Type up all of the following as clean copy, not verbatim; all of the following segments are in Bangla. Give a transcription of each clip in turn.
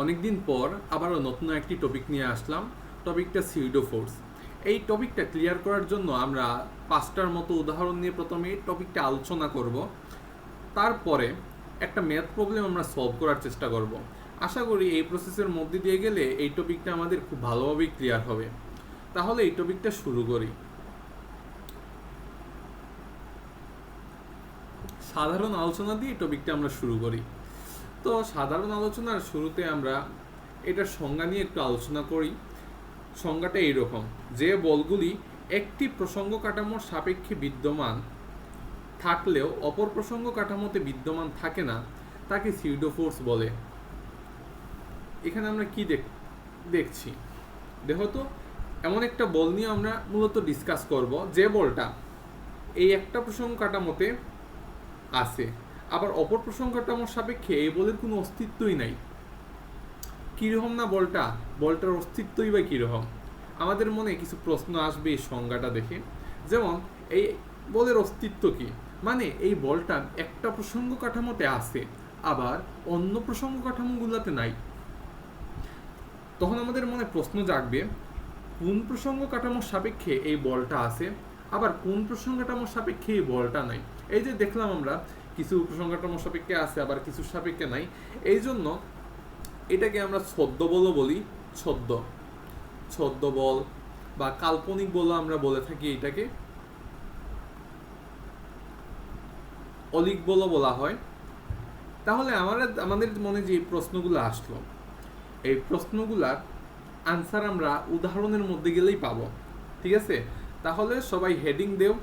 অনেকদিন পর আবারও নতুন একটি টপিক নিয়ে আসলাম। টপিকটা সিউডো ফোর্স। এই টপিকটা ক্লিয়ার করার জন্য আমরা 5টার মতো উদাহরণ নিয়ে প্রথমে এই টপিকটা আলোচনা করব। তারপরে একটা ম্যাথ প্রবলেম আমরা সলভ করার চেষ্টা করব। আশা করি এই প্রসেসের মধ্যে দিয়ে গেলে এই টপিকটা আমাদের খুব ভালোভাবেই ক্লিয়ার হবে। তাহলে এই টপিকটা শুরু করি। সাধারণ আলোচনা দিয়ে এই টপিকটা আমরা শুরু করি। তো সাধারণ আলোচনার শুরুতে আমরা এটার সংজ্ঞা নিয়ে একটু আলোচনা করি। সংজ্ঞাটা এইরকম, যে বলগুলি একটি প্রসঙ্গ কাঠামোর সাপেক্ষে বিদ্যমান থাকলেও অপর প্রসঙ্গ কাঠামোতে বিদ্যমান থাকে না, তাকে সিউডো ফোর্স বলে। এখানে আমরা কি দেখছি দেখো তো, এমন একটা বল নিয়ে আমরা মূলত ডিসকাস করব যে বলটা এই একটা প্রসঙ্গ কাঠামোতে আছে, আবার অপর প্রসঙ্গ কাঠামোর সাপেক্ষে এই বলের কোনো অস্তিত্বই নাই। কীরকম না বলটার অস্তিত্বই বা কীরকম? আমাদের মনে কিছু প্রশ্ন আসবে এই সংজ্ঞাটা দেখে। যেমন, এই বলের অস্তিত্ব কি? মানে এই বলটা একটা প্রসঙ্গ কাঠামোতে আছে, আবার অন্য প্রসঙ্গ কাঠামোগুলোতে নাই। তখন আমাদের মনে প্রশ্ন জাগবে, কোন প্রসঙ্গ কাঠামোর সাপেক্ষে এই বলটা আছে, আবার কোন প্রসঙ্গ কাঠামোর সাপেক্ষে এই বলটা নাই। এই যে দেখলাম আমরা কিছু প্রসঙ্গ কাঠামোর সাপেক্ষে আছে, আবার কিছু সাপেক্ষে নাই। এই জন্য এটাকে আমরা ছদ্ম বলও বলি। ছদ্ম বল বা কাল্পনিক বলও আমরা বলে থাকি। এটাকে অলিক বলও বলা হয়। তাহলে আমাদের মনে যে প্রশ্নগুলো আসলো, এই প্রশ্নগুলার আনসার আমরা উদাহরণের মধ্যে গেলেই পাবো। ঠিক আছে, তাহলে সবাই হেডিং দেও।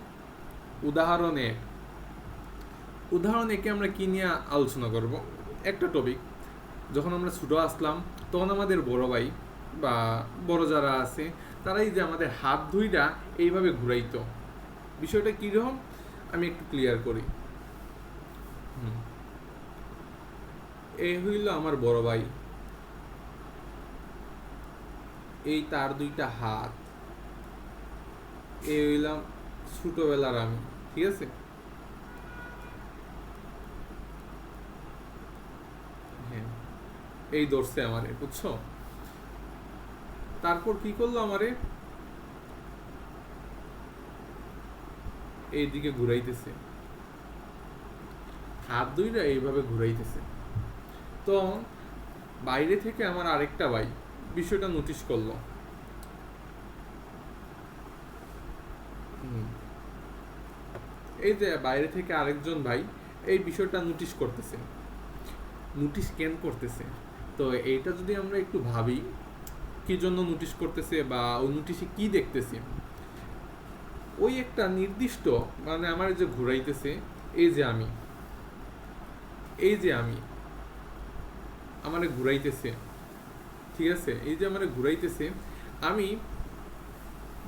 উদাহরণ একে আমরা কি নিয়ে আলোচনা করব? একটা টপিক, যখন আমরা ছোটো আসলাম তখন আমাদের বড় ভাই বা বড় যারা আছে তারাই যে আমাদের হাত দুইটা এইভাবে ঘুরাইতো। বিষয়টা কীরকম আমি একটু ক্লিয়ার করি। এই হইল আমার বড় ভাই, এই তার দুইটা হাত, এই হইলাম ছোটবেলার আমি। ঠিক আছে, হ্যাঁ, এই ধরছে আমারে, বুঝছো? তারপর কি করলো আমারে? এইদিকে ঘুরাইতেছে, হাত দুইটা এইভাবে ঘুরাইতেছে। তো বাইরে থেকে আমার আরেকটা ভাই বিষয়টা নোটিশ করলো। এই যে বাইরে থেকে আরেকজন ভাই এই বিষয়টা নোটিশ কেন করতেছে। তো এইটা যদি আমরা একটু ভাবি, কি জন্য নোটিশ করতেছে বা ওই নোটিশে কি দেখতেছি। ওই একটা নির্দিষ্ট, মানে আমার যে ঘুরাইতেছে, এই যে আমি আমারে ঘুরাইতেছে। ঠিক আছে, এই যে আমারে ঘুরাইতেছে, আমি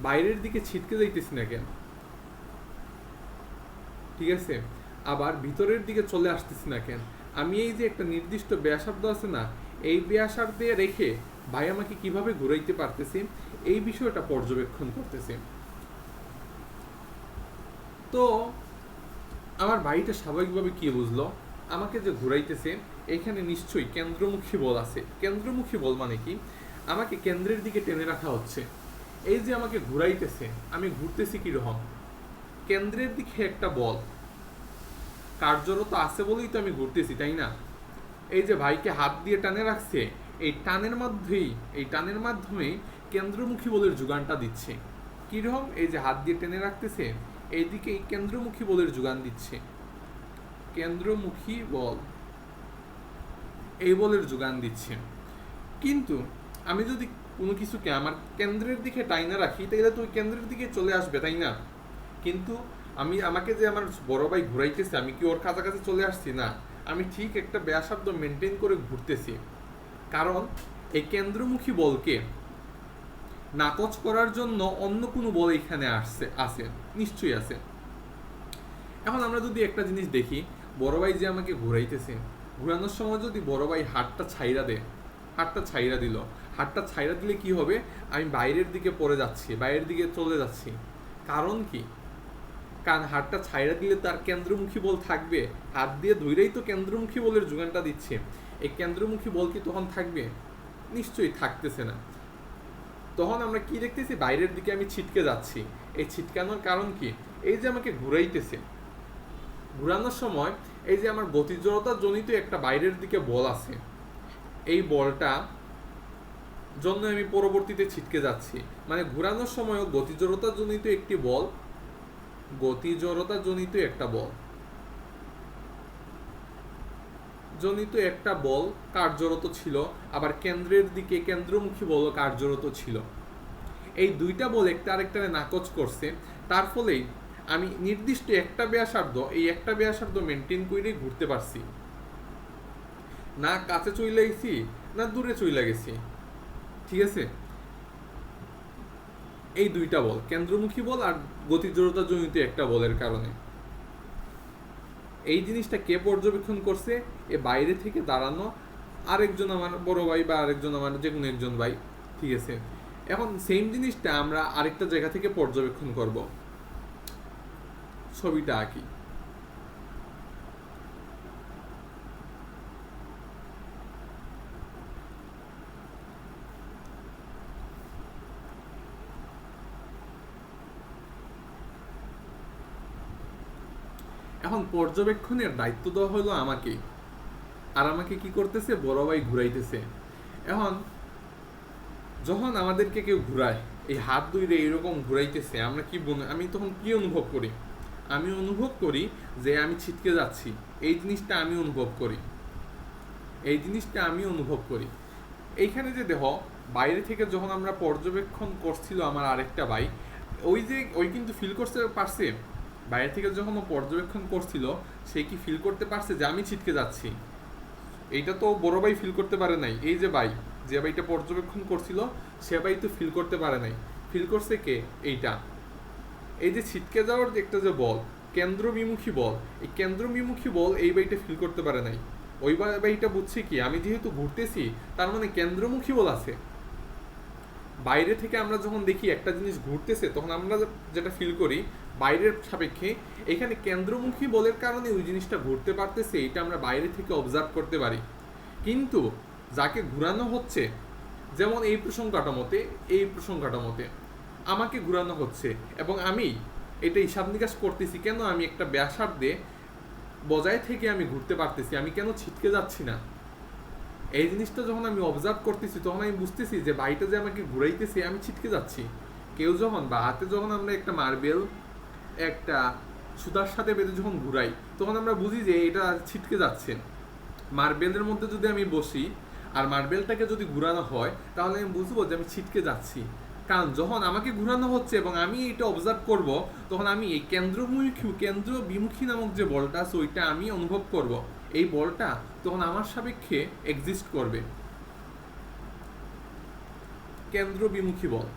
বাইরের দিকে ছিটকে যাইতেছি না কেন? ঠিক আছে, আবার ভিতরের দিকে চলে আসতেছি না কেন? আমি এই যে একটা নির্দিষ্ট ব্যাসার্ধ আছে না, এই ব্যাসার্ধে রেখে ভাই আমাকে কিভাবে ঘুরাইতে পারতেছে, এই বিষয়টা পর্যবেক্ষণ করতেছে। তো আমার ভাইটা স্বাভাবিকভাবে কি বুঝলো, আমাকে যে ঘুরাইতেছে এখানে নিশ্চয়ই কেন্দ্রমুখী বল আছে। কেন্দ্রমুখী বল মানে কি? আমাকে কেন্দ্রের দিকে টেনে রাখা হচ্ছে। এই যে আমাকে ঘুরাইতেছে, আমি ঘুরতেছি কিরকম? কেন্দ্রের দিকে একটা বল কার্যরত আছে বলেই তো আমি ঘুরতেছি, তাই না? এই যে ভাইকে হাত দিয়ে টানে রাখছে, এই টানের মাধ্যমেই কেন্দ্রমুখী বলের যোগানটা দিচ্ছে। কিরকম? এই যে হাত দিয়ে টেনে রাখতেছে, এইদিকে এই কেন্দ্রমুখী বলের যোগান দিচ্ছে। কেন্দ্রমুখী বল, এই বলের যোগান দিচ্ছে। কিন্তু আমি যদি কোনো কিছুকে আমার কেন্দ্রের দিকে টাইনা রাখি, তাহলে তো ওই কেন্দ্রের দিকে চলে আসবে, তাই না? কিন্তু আমাকে যে আমার বড় ভাই ঘুরাইতেছে, আমি কি ওর কাছাকাছি চলে আসছি? না, আমি ঠিক একটা ব্যাসার্ধ মেনটেন করে ঘুরতেছি। কারণ এই কেন্দ্রমুখী বলকে নাকচ করার জন্য অন্য কোনো বল এখানে আছে, নিশ্চয়ই আছে। এখন আমরা যদি একটা জিনিস দেখি, বড় ভাই যে আমাকে ঘুরাইতেছে, ঘুরানোর সময় যদি বড় ভাই হাতটা ছাইরা দিল, হাতটা ছাইরা দিলে কি হবে? আমি বাইরের দিকে পড়ে যাচ্ছি, বাইরের দিকে চলে যাচ্ছি। কারণ কি? কারণ হাতটা ছাইরা দিলে তার কেন্দ্রমুখী বল থাকবে, হাত দিয়ে ধইরেই তো কেন্দ্রমুখী বলের যোগানটা দিচ্ছে। এই কেন্দ্রমুখী বল কি তখন থাকবে? নিশ্চয়ই থাকতেছে না। তখন আমরা কি দেখতেছি? বাইরের দিকে আমি ছিটকে যাচ্ছি। এই ছিটকানোর কারণ কি? এই যে আমাকে ঘুরাইতেছে, ঘুরানোর সময় এই যে আমার গতিজড়তা জনিত একটা বাইরের দিকে বল আছে, এই বলটা জন্য আমি পরবর্তীতে ছিটকে যাচ্ছি। মানে ঘুরানোর সময়ও গতিজড়তা জনিত একটি বল, গতিজড়তা জনিত একটা বল, জনিত একটা বল কার্যরত ছিল, আবার কেন্দ্রের দিকে কেন্দ্রমুখী বলও কার্যরত ছিল। এই দুইটা বল একটা আরেকটারে নাকচ করছে, তার ফলেই আমি নির্দিষ্ট একটা ব্যাসার্ধ, এই একটা ব্যাসার্ধ মেনটেন করেই ঘুরতে পারছি। না কাছে চলে গেছি না দূরে চলে গেছি। ঠিক আছে, এই দুইটা বল, কেন্দ্রমুখী বল আর গতিজড়তা জনিত একটা বলের কারণে। এই জিনিসটা কে পর্যবেক্ষণ করছে? এ বাইরে থেকে দাঁড়ানো আরেকজন আমার বড় ভাই বা আরেকজন আমার যে কোনো একজন ভাই। ঠিক আছে, এখন সেম জিনিসটা আমরা আরেকটা জায়গা থেকে পর্যবেক্ষণ করব। ছবিটা আঁকি। এখন পর্যবেক্ষণের দায়িত্ব দেওয়া হলো আমাকে, আর আমাকে কি করতেছে? বড় ভাই ঘুরাইতেছে। এখন যখন আমাদেরকে কেউ ঘুরায়, এই হাত দুইরে এরকম ঘুরাইতেছে, আমরা কি আমি তখন কি অনুভব করি? আমি অনুভব করি যে আমি ছিটকে যাচ্ছি। এই জিনিসটা আমি অনুভব করি, এই জিনিসটা আমি অনুভব করি। এইখানে যে দেহ বাইরে থেকে যখন আমরা পর্যবেক্ষণ করছিল আমার আরেকটা ভাই, ওই কিন্তু ফিল করতে পারছে। বাইরে থেকে যখন ও পর্যবেক্ষণ করছিল, সে কি ফিল করতে পারছে যে আমি ছিটকে যাচ্ছি? এইটা তো বড় ভাই ফিল করতে পারে নাই। এই যে ভাই, যে ভাইটা পর্যবেক্ষণ করছিল, সে ভাই তো ফিল করতে পারে নাই। ফিল করছে কে? এইটা, এই যে ছিটকে যাওয়ার যে একটা যে বল, কেন্দ্রবিমুখী বল, এই কেন্দ্রবিমুখী বল এই ভাইটা ফিল করতে পারে নাই। ওই ভাইটা বুঝছে কি আমি যেহেতু ঘুরতেছি, তার মানে কেন্দ্রমুখী বল আছে। বাইরে থেকে আমরা যখন দেখি একটা জিনিস ঘুরতেছে, তখন আমরা যেটা ফিল করি বাইরের সাপেক্ষে, এখানে কেন্দ্রমুখী বলের কারণে ওই জিনিসটা ঘুরতে পারতেছে, এটা আমরা বাইরে থেকে অবজার্ভ করতে পারি। কিন্তু যাকে ঘুরানো হচ্ছে, যেমন এই প্রসঙ্গটামতে, এই প্রসঙ্গটামতে আমাকে ঘুরানো হচ্ছে এবং আমি এটা হিসাব নিকাশ করতেছি, কেন আমি একটা ব্যাসার্ধে বজায় থেকে আমি ঘুরতে পারতেছি, আমি কেন ছিটকে যাচ্ছি না। এই জিনিসটা যখন আমি অবজার্ভ করতেছি, তখন আমি বুঝতেছি যে বাইটা যে আমাকে ঘুরাইতেছে, আমি ছিটকে যাচ্ছি। কেউ যখন বা হাতে যখন আমরা একটা মার্বেল একটা সুতার সাথে বেঁধে যখন ঘুরাই, তখন আমরা বুঝি যে এটা ছিটকে যাচ্ছে। মার্বেলের মধ্যে যদি আমি বসি আর মার্বেলটাকে যদি ঘুরানো হয়, তাহলে আমি বুঝবো যে আমি ছিটকে যাচ্ছি। কারণ যখন আমাকে ঘুরানো হচ্ছে এবং আমি এটা অবজার্ভ করব, তখন আমি এই কেন্দ্র বিমুখী নামক যে বলটা আছে, ওইটা আমি অনুভব করব। এই বলটা তখন আমার সাপেক্ষে এক্সিস্ট করবে, কেন্দ্র বিমুখী বল।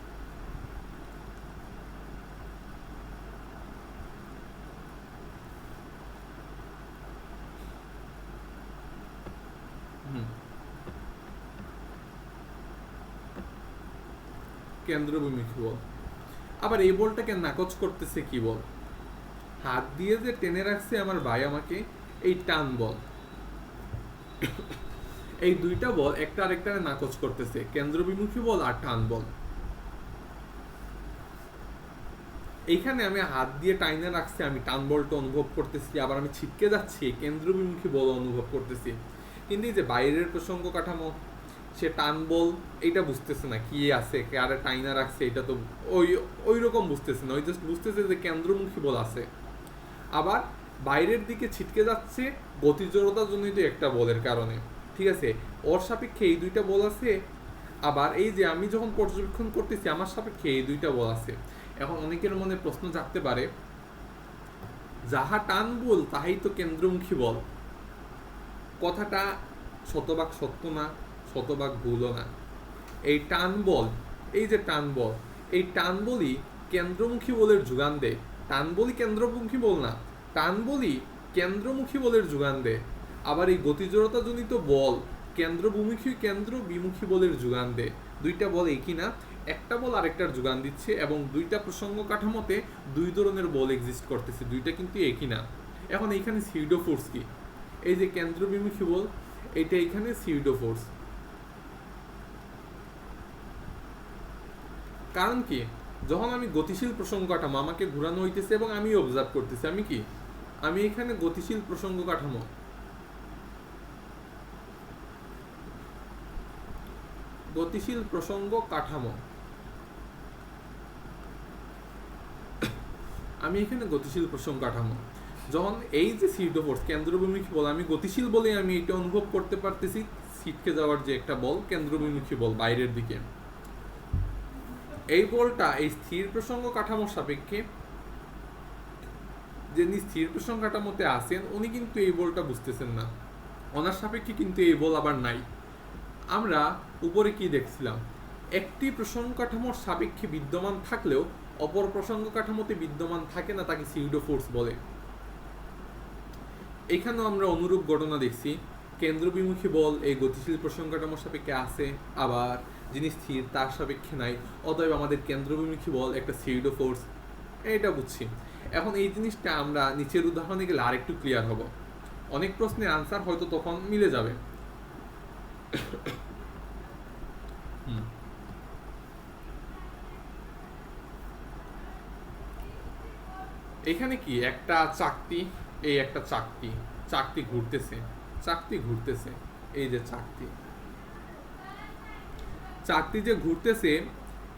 কেন্দ্রবিমুখী বল। আবার এই বলটাকে নাকচ করতেছে কি বল? হাত দিয়ে যে টেনে রাখছে আমার ভাই আমাকে, এই টান বল। এই দুইটা বল একটা আরেকটারে নাকচ করতেছে, কেন্দ্রবিমুখী বল আর টান বল। এইখানে আমি হাত দিয়ে টাইনে রাখছি, আমি টান বলটা অনুভব করতেছি, আবার আমি ছিটকে যাচ্ছি, কেন্দ্রবিমুখী বল অনুভব করতেছি। কিন্তু এই যে বাইরের প্রসঙ্গ কাঠামো, সে টান বল এইটা বুঝতেছে না, কি আছে কারে টাইনা রাখছে, এটা তো ওই রকম বুঝতেছে না। ওই জাস্ট বুঝতেছে যে কেন্দ্রমুখী বল আছে। আবার বাইরের দিকে ছিটকে যাচ্ছে গতিজড়তা জনিত একটা বলের কারণে। ঠিক আছে, ওর সাপেক্ষে এই দুইটা বল আছে। আবার এই যে আমি যখন পর্যবেক্ষণ করতেছি, আমার সাপেক্ষে এই দুইটা বল আছে। এখন অনেকের মনে প্রশ্ন জাগতে পারে, যাহা টান বল তাহাই তো কেন্দ্রমুখী বল। কথাটা শতভাগ সত্য না, শতভাগ ভুলও না। এই টান বল, এই যে টান বল, এই টান বলই কেন্দ্রমুখী বলের যোগান দেয়। টান বলই কেন্দ্রমুখী বল না, টান বলই কেন্দ্রমুখী বলের যোগান দেয়। আবার এই গতিজড়তা জনিত বল কেন্দ্র বিমুখী বলের যোগান দেয়। দুইটা বল একই না, একটা বল আরেকটার যোগান দিচ্ছে এবং দুইটা প্রসঙ্গ কাঠামোতে দুই ধরনের বল এক্সিস্ট করতেছে, দুইটা কিন্তু একই না। এখন এইখানে সিউডো ফোর্স কি? এই যে কেন্দ্র বিমুখী বল, এটা এখানে সিউডো ফোর্স। কারণ কি, যখন আমি গতিশীল প্রসঙ্গ কাঠামো আমাকে ঘুরানো হইতেছে এবং আমি অবজার্ভ করতেছি, আমি কি, আমি এখানে গতিশীল প্রসঙ্গ কাঠামো, গতিশীল প্রসঙ্গ কাঠামো, আমি এখানে গতিশীল প্রসঙ্গ কাঠামো, যখন এই যে সিউডো ফোর্স কেন্দ্রবিমুখী বল, আমি গতিশীল বলে আমি এটা অনুভব করতে পারতেছি ছিটকে যাওয়ার যে একটা বল কেন্দ্রবিমুখী বল বাইরের দিকে, এই বলটা এই স্থির প্রসঙ্গ কাঠামোর সাপেক্ষে, যিনি স্থির প্রসঙ্গ কাঠামোতে আছেন উনি কিন্তু এই বলটা বুঝতেছেন না, ওনার সাপেক্ষে কিন্তু এই বল আবার নাই। আমরা উপরে কি দেখছিলাম, একটি প্রসঙ্গ কাঠামোর সাপেক্ষে বিদ্যমান থাকলেও অপর প্রসঙ্গ কাঠামোতে বিদ্যমান থাকে না, তাকে সিউডো ফোর্স বলে। এখানেও আমরা অনুরূপ ঘটনা দেখছি, কেন্দ্রবিমুখী বল এই গতিশীল প্রসঙ্গ কাঠামোর সাপেক্ষে আছে, আবার যিনি স্থির তার সাপেক্ষে নাই, অতএব আমাদের কেন্দ্রবিমুখী বল একটা সিউডো ফোর্স, এটা বুঝছি। এখন এই জিনিসটা আমরা নিচের উদাহরণে গেলে আরেকটু ক্লিয়ার হব, অনেক প্রশ্নের আনসার হয়তো তখন মিলে যাবে। এখানে কি একটা চাকতি, এই একটা চাকতি, চাকতি ঘুরতেছে, চাকতি ঘুরতেছে, এই যে চাকতি, চাকতি যে ঘুরতেছে,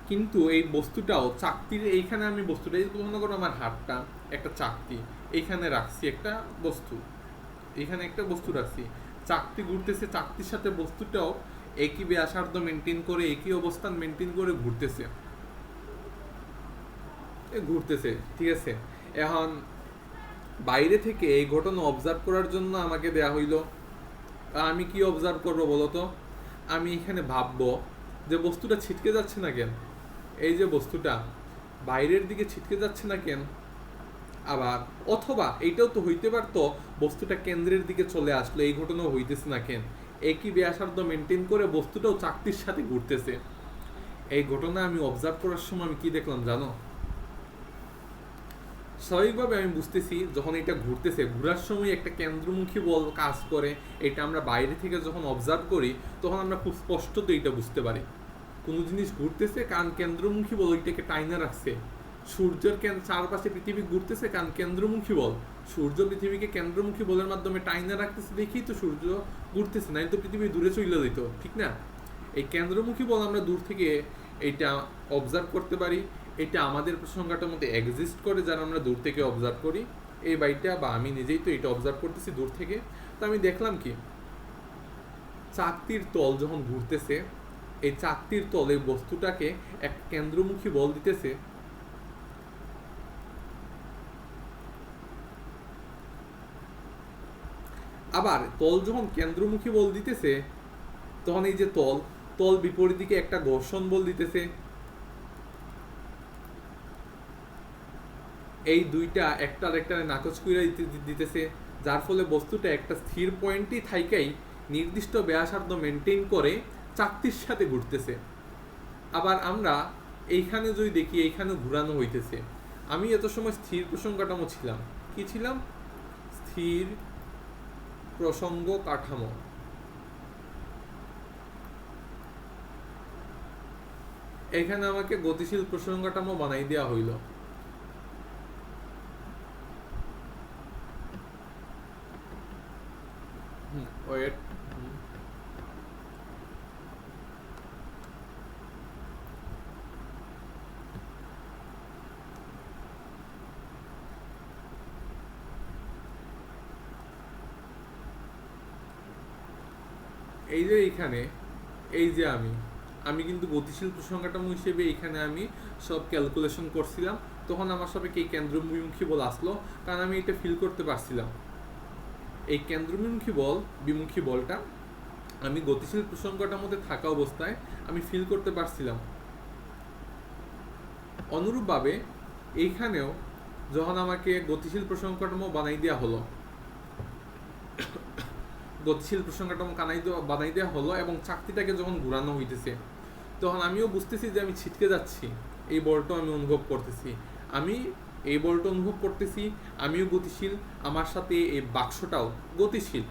কিন্তু এই বস্তুটাও চাকতির, এইখানে আমি বস্তুটা মনে করো আমার হাতটা একটা চাকতি, এইখানে রাখছি একটা বস্তু, এখানে একটা বস্তু রাখছি, চাকতি ঘুরতেছে, চাকতির সাথে বস্তুটাও একই ব্যাসার্ধ মেনটেন করে, একই অবস্থান মেনটেন করে ঘুরতেছে, ঘুরতেছে, ঠিক আছে। এখন বাইরে থেকে এই ঘটনা অবজার্ভ করার জন্য আমাকে দেয়া হইল, আমি কি অবজার্ভ করবো বলতো, আমি এখানে ভাববো যে বস্তুটা ছিটকে যাচ্ছে না কেন, এই যে বস্তুটা বাইরের দিকে ছিটকে যাচ্ছে না কেন, আবার অথবা এইটাও তো হইতে পারতো বস্তুটা কেন্দ্রের দিকে চলে আসলো, এই ঘটনাও হইতেছে না কেন, একই ব্যাসার্ধ মেনটেন করে বস্তুটাও চাকতির সাথে ঘুরতেছে। এই ঘটনা আমি অবজার্ভ করার সময় আমি কি দেখলাম জানো, স্বাভাবিকভাবে আমি বুঝতেছি যখন এটা ঘুরতেছে, ঘোরার সময় একটা কেন্দ্রমুখী বল কাজ করে, এটা আমরা বাইরে থেকে যখন অবজার্ভ করি তখন আমরা খুব স্পষ্টত এটা বুঝতে পারি কোনো জিনিস ঘুরতেছে, কারণ কেন্দ্রমুখী বল ওইটাকে টাইনা রাখছে। সূর্যের চারপাশে পৃথিবী ঘুরতেছে, কারণ কেন্দ্রমুখী বল, সূর্য পৃথিবীকে কেন্দ্রমুখী বলের মাধ্যমে টাইনা রাখতেছে, দেখি তো সূর্য ঘুরতেছে, নাই তো পৃথিবী দূরে চলে যেত, ঠিক না। এই কেন্দ্রমুখী বল আমরা দূর থেকে এইটা অবজার্ভ করতে পারি, এটা আমাদের প্রসঙ্গটার মধ্যে এক্সিস্ট করে যারা আমরা দূর থেকে অবজার্ভ করি, এই বাইটা বা আমি নিজেই তো এটা অবজার্ভ করতেছি দূর থেকে। তো আমি দেখলাম কি, চাকতির তল যখন ঘুরতেছে, এই চাকতির তল এই বস্তুটাকে এক কেন্দ্রমুখী বল দিতেছে, আবার তল যখন কেন্দ্রমুখী বল দিতেছে তখন এই যে তল, তল বিপরীত দিকে একটা ঘর্ষণ বল দিতেছে, এই দুইটা একটার একটা নাকচ কইরা দিতেছে, যার ফলে বস্তুটা একটা স্থির পয়েন্টই থাইকাই নির্দিষ্ট ব্যাসার্ধ মেনটেন করে চাকতির সাথে ঘুরতেছে। আবার আমরা এইখানে যদি দেখি এইখানে ঘুরানো হইতেছে, আমি এত সময় স্থির প্রসঙ্গ কাঠামো ছিলাম, কি ছিলাম, স্থির প্রসঙ্গ কাঠামো, এখানে আমাকে গতিশীল প্রসঙ্গ কাঠামো বানাই দেওয়া হইল। ওয়েট, এই যে এইখানে, এই যে আমি কিন্তু গতিশীল প্রসঙ্গ কাঠামো হিসেবে এইখানে আমি সব ক্যালকুলেশন করছিলাম, তখন আমার সবে এই কেন্দ্রবিমুখী বল আসলো, কারণ আমি এটা ফিল করতে পারছিলাম, এই কেন্দ্রবিমুখী বল, বিমুখী বলটা আমি গতিশীল প্রসঙ্গ কাঠামোতে থাকা অবস্থায় আমি ফিল করতে পারছিলাম। অনুরূপভাবে এইখানেও যখন আমাকে গতিশীল প্রসঙ্গ কাঠামো বানাই দেওয়া হলো, গতিশীল প্রসঙ্গ কাঠামো বানাই দেওয়া হলো এবং চাকতিটাকে যখন ঘুরানো হইতেছে তখন আমিও বুঝতেছি যে আমি ছিটকে যাচ্ছি, এই বলটা আমি অনুভব করতেছি, আমি এই বলটা অনুভব করতেছি, আমিও গতিশীল, আমার সাথে এই বাক্সটাও গতিশীল।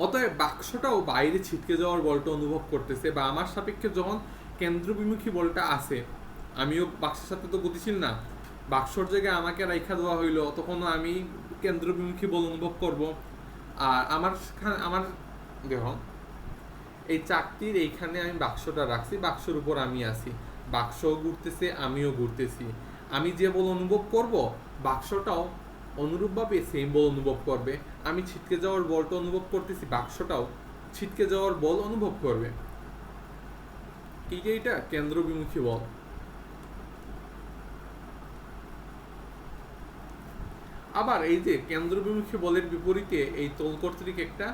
অতএব বাক্সটাও বাইরে ছিটকে যাওয়ার বলটা অনুভব করতেছে, বা আমার সাপেক্ষে যখন কেন্দ্রবিমুখী বলটা আছে, আমিও বাক্সের সাথে তো গতিশীল না, বাক্সর জায়গায় আমাকে রাইখা দেওয়া হইলো, তখনও আমি কেন্দ্রবিমুখী বল অনুভব করব। আর আমার দেখো, এই চাকতির এইখানে আমি বাক্সটা রাখছি, বাক্সর উপর আমি আছি, বাক্সও ঘুরতেছে, আমিও ঘুরতেছি। আমি যে বল অনুভব করব, বাক্সটাও অনুরূপভাবে সেম বল অনুভব করবে। আমি ছিটকে যাওয়ার বলটা অনুভব করতেছি, বাক্সটাও ছিটকে যাওয়ার বল অনুভব করবে। কি যে এটা কেন্দ্রবিমুখী বল। আবার এই যে কেন্দ্রবিমুখী বলের বিপরীতে এই তল কর্তৃক একটা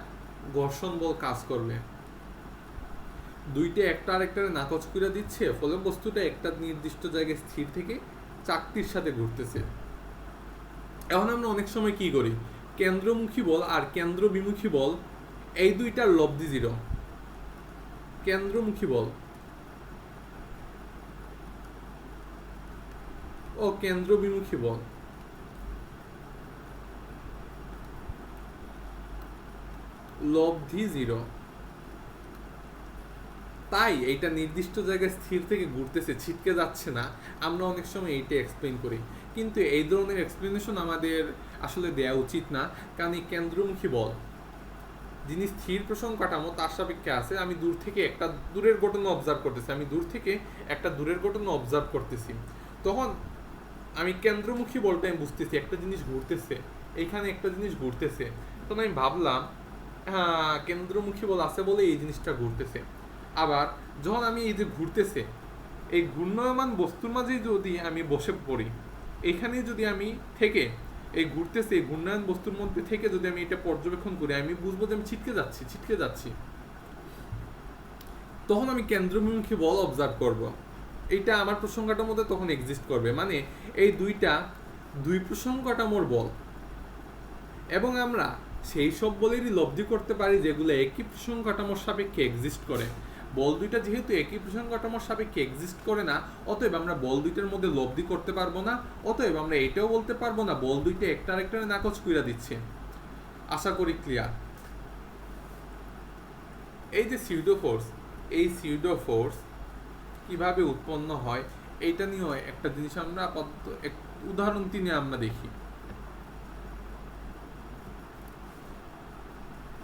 ঘর্ষণ বল কাজ করবে। দুইটা একটা আরেকটারে নাকচ করে দিচ্ছে, ফলে বস্তুটা একটা নির্দিষ্ট জায়গায় স্থির থেকে চাকতির সাথে ঘুরতেছে। এখন আমরা অনেক সময় কি করি, কেন্দ্রমুখী বল আর কেন্দ্রবিমুখী বল এই দুইটার লব্ধি 0। কেন্দ্রমুখী বল ও কেন্দ্রবিমুখী বল লব্ধি 0। তাই এইটা নির্দিষ্ট জায়গায় স্থির থেকে ঘুরতেছে, ছিটকে যাচ্ছে না। আমরা অনেক সময় এইটা এক্সপ্লেন করি, কিন্তু এই ধরনের এক্সপ্লেনেশন আমাদের আসলে দেওয়া উচিত না। কারণ এই কেন্দ্রমুখী বল যিনি স্থির প্রসঙ্গ কাঠামো তার সাপেক্ষে আছে, আমি দূর থেকে একটা দূরের ঘটনা অবজার্ভ করতেছি, আমি দূর থেকে একটা দূরের ঘটনা অবজার্ভ করতেছি, তখন আমি কেন্দ্রমুখী বলটা আমি বুঝতেছি একটা জিনিস ঘুরতেছে, এইখানে একটা জিনিস ঘুরতেছে, তখন আমি ভাবলাম হ্যাঁ কেন্দ্রমুখী বল আছে বলে এই জিনিসটা ঘুরতেছে। আবার যখন আমি এই যে ঘুরতেছে, এই ঘূর্ণয়মান বস্তুর মাঝেই যদি আমি বসে পড়ি, এখানে যদি আমি থেকে এই ঘুরতেছে এই ঘূর্ণায়মান বস্তুর মধ্যে থেকে যদি আমি এটা পর্যবেক্ষণ করি, আমি বুঝবো যে আমি ছিটকে যাচ্ছি। তখন আমি কেন্দ্রবিমুখী বল অবজার্ভ করব, এইটা আমার প্রসঙ্গ কাঠামোর মধ্যে তখন এক্সিস্ট করবে। মানে এই দুই প্রসঙ্গ কাঠামোর বল, এবং আমরা সেই সব বলেরই লব্ধি করতে পারি যেগুলো একই প্রসঙ্গ কাঠামোর সাপেক্ষে এক্সিস্ট করে। বল দুইটা যেহেতু একই প্রসঙ্গ কাঠামোর সাপেক্ষে এক্সিস্ট করে না, অতএব আমরা বল দুইটার মধ্যে লব্ধি করতে পারবো না। অতএব আমরা এটাও বলতে পারবো না বল দুইটা একটা আরেকটারে নাকচ কইরা দিচ্ছে। আশা করি ক্লিয়ার। এই যে সিউডো ফোর্স, এই সিউডো ফোর্স কিভাবে উৎপন্ন হয় এইটা নিয়েও একটা জিনিস আমরা আপাতত এক উদাহরণ নিয়ে আমরা দেখি।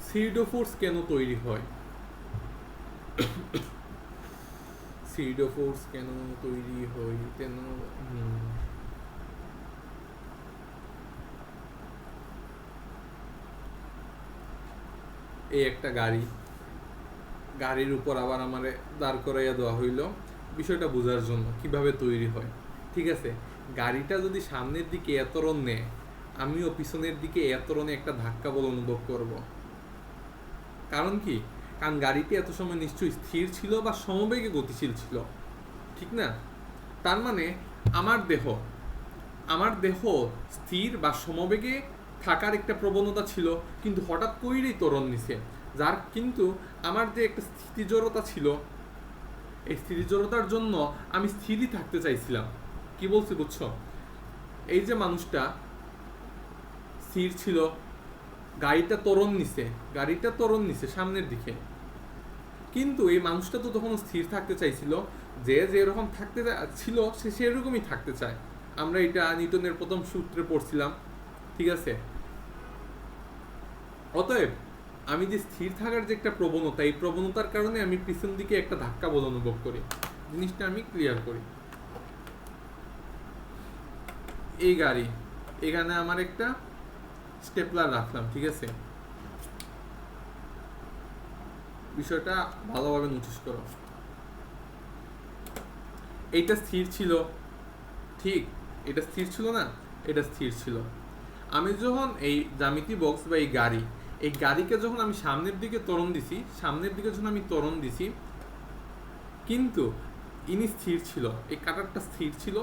সিউডো ফোর্স কেন তৈরি হয়, সিউডো ফোর্স কেন তৈরি হয় কেন এই একটা গাড়ির উপর আবার আমারে দাঁড় করাইয়া দেওয়া হইল বিষয়টা বোঝার জন্য কিভাবে তৈরি হয়। ঠিক আছে, গাড়িটা যদি সামনের দিকে এতরণ নেয়, আমিও পিছনের দিকে এতরণে একটা ধাক্কা বল অনুভব করব। কারণ কি, কারণ গাড়িটি এত সময় নিশ্চয়ই স্থির ছিল বা সমবেগে গতিশীল ছিল, ঠিক না? তার মানে আমার দেহ স্থির বা সমবেগে থাকার একটা প্রবণতা ছিল, কিন্তু হঠাৎ করেই ত্বরণ নিছে, যার কিন্তু আমার যে একটা স্থিতিজড়তা ছিল, এই স্থিতিজড়তার জন্য আমি স্থিরই থাকতে চাইছিলাম। কি বলছি বুঝছো? এই যে মানুষটা স্থির ছিল, গাড়িটা ত্বরণ নিছে সামনের দিকে, কিন্তু এই মানুষটা তো তখন স্থির থাকতে চাইছিল, যে যেরকম থাকতে ছিল সে সেরকমই থাকতে চায়। আমরা এটা নিউটনের প্রথম সূত্রে পড়ছিলাম, ঠিক আছে? অতএব আমি যে স্থির থাকার যে একটা প্রবণতা, এই প্রবণতার কারণে আমি পিছন দিকে একটা ধাক্কা বল অনুভব করি। জিনিসটা আমি ক্লিয়ার করি। এই গাড়ি, এখানে আমার একটা স্টেপলার রাখলাম, ঠিক আছে? বিষয়টা ভালোভাবে নোটিস করো। এইটা স্থির ছিল, ঠিক? এটা স্থির ছিল না? এটা স্থির ছিল। আমি যখন এই জ্যামিতি বক্স বা এই গাড়িকে যখন আমি সামনের দিকে ত্বরণ দিছি, কিন্তু ইনি স্থির ছিল, এই কাটারটা স্থির ছিল,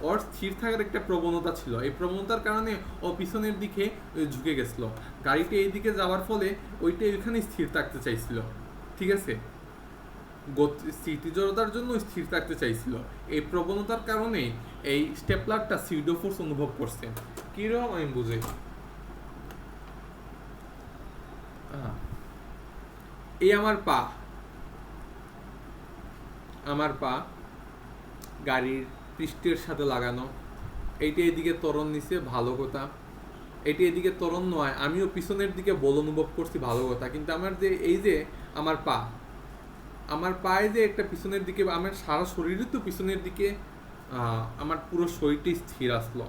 ওর স্থির থাকার একটা প্রবণতা ছিল, এই প্রবণতার কারণে ও পিছনের দিকে ঝুঁকে গেছিল। গাড়িটা এই দিকে যাওয়ার ফলে ওইটা এখানে স্থির থাকতে চাইছিল, ঠিক আছে? স্থিতিজড়তার জন্য স্থির থাকতে চাইছিল। এই প্রবণতার কারণে এই স্টেপলারটা সিউডো ফোর্স অনুভব করছে। কিরকম আমি বুঝাই? এই আমার পা গাড়ির পৃষ্ঠের সাথে লাগানো, এইটা এদিকে ত্বরণ নিছে, ভালো কথা। এটি এদিকে ত্বরণ নয়, আমিও পিছনের দিকে বল অনুভব করছি, ভালো কথা। কিন্তু আমার যে এই যে আমার পায়ে যে একটা পিছনের দিকে, আমার সারা শরীরে তো পিছনের দিকে, আমার পুরো শরীরটাই স্থির আসলো।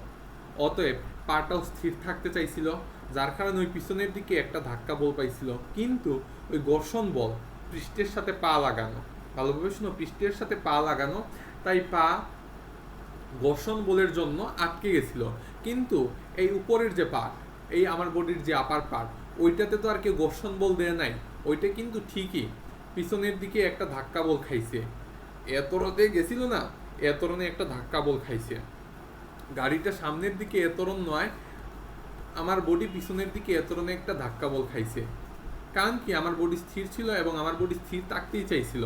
অতএব পাটাও স্থির থাকতে চাইছিল, যার কারণে ওই পিছনের দিকে একটা ধাক্কা বল পাইছিল। কিন্তু ওই ঘর্ষণ বল পৃষ্ঠের সাথে পা লাগানো, ভালোভাবে শুনো, পৃষ্ঠের সাথে পা লাগানো, তাই পা ঘর্ষণ বলের জন্য আটকে গেছিল। কিন্তু এই উপরের যে পার্ট, এই আমার বডির যে আপার পার্ট, ওইটাতে তো আর কেউ ঘর্ষণ বল দেয় নাই। ওইটা কিন্তু ঠিকই পিছনের দিকে একটা ধাক্কা বল খাইছে। এতরতে গেছিল না, এতরণে একটা ধাক্কা বল খাইছে। গাড়িটা সামনের দিকে এতরণ নয়, আমার বডি পিছনের দিকে এতরণে একটা ধাক্কা বল খাইছে। কারণ কি, আমার বডি স্থির ছিল এবং আমার বডি স্থির থাকতেই চাইছিল।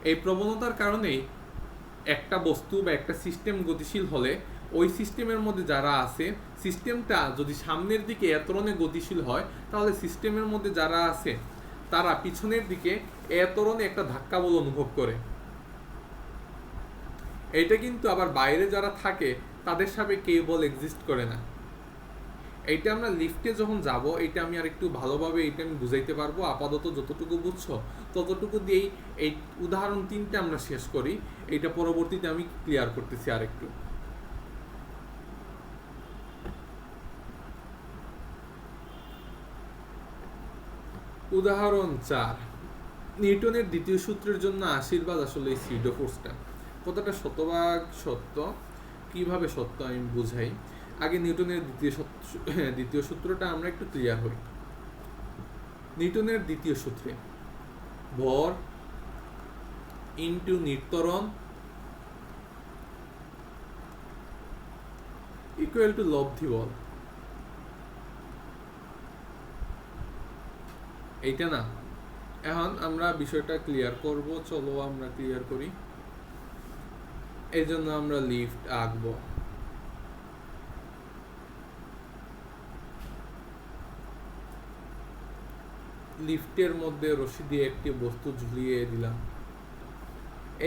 এই প্রবণতার কারণেই একটা বস্তু বা একটা সিস্টেম গতিশীল হলে ওই সিস্টেমের মধ্যে যারা আছে, সিস্টেমটা যদি সামনের দিকে এতরণে গতিশীল হয়, তাহলে সিস্টেমের মধ্যে যারা আছে তারা পিছনের দিকে এতরণে একটা ধাক্কা বল অনুভব করে। এটা কিন্তু আবার বাইরে যারা থাকে তাদের সাপেক্ষে এই বল এক্সিস্ট করে না। এইটা আমরা লিফটে যখন যাব, এটা আমি আর একটু ভালোভাবে এইটা আমি বুঝাইতে পারবো। আপাতত যতটুকু বুঝছো ততটুকু দিয়েই এই উদাহরণ 3টা আমরা শেষ করি। এইটা পরবর্তীতে আমি ক্লিয়ার করতেছি আরেকটু। উদাহরণ 4, নিউটনের দ্বিতীয় সূত্রের জন্য আশীর্বাদ আসলে এই সিডো ফোর্সটা। কথাটা শতভাগ সত্য। কিভাবে সত্য আমি বুঝাই। আগে নিউটনের দ্বিতীয় সূত্রটা আমরা একটু ক্লিয়ার হই। নিউটনের দ্বিতীয় সূত্রে ভর ইনটু নির্তরণ ইকুয়াল টু লব্ধি বল। এইটা না, এখন আমরা বিষয়টা ক্লিয়ার করব। চলো আমরা ক্লিয়ার করি। এই জন্য আমরা লিফট আঁকবো। লিফটের মধ্যে রশি দিয়ে একটি বস্তু ঝুলিয়ে দিলাম।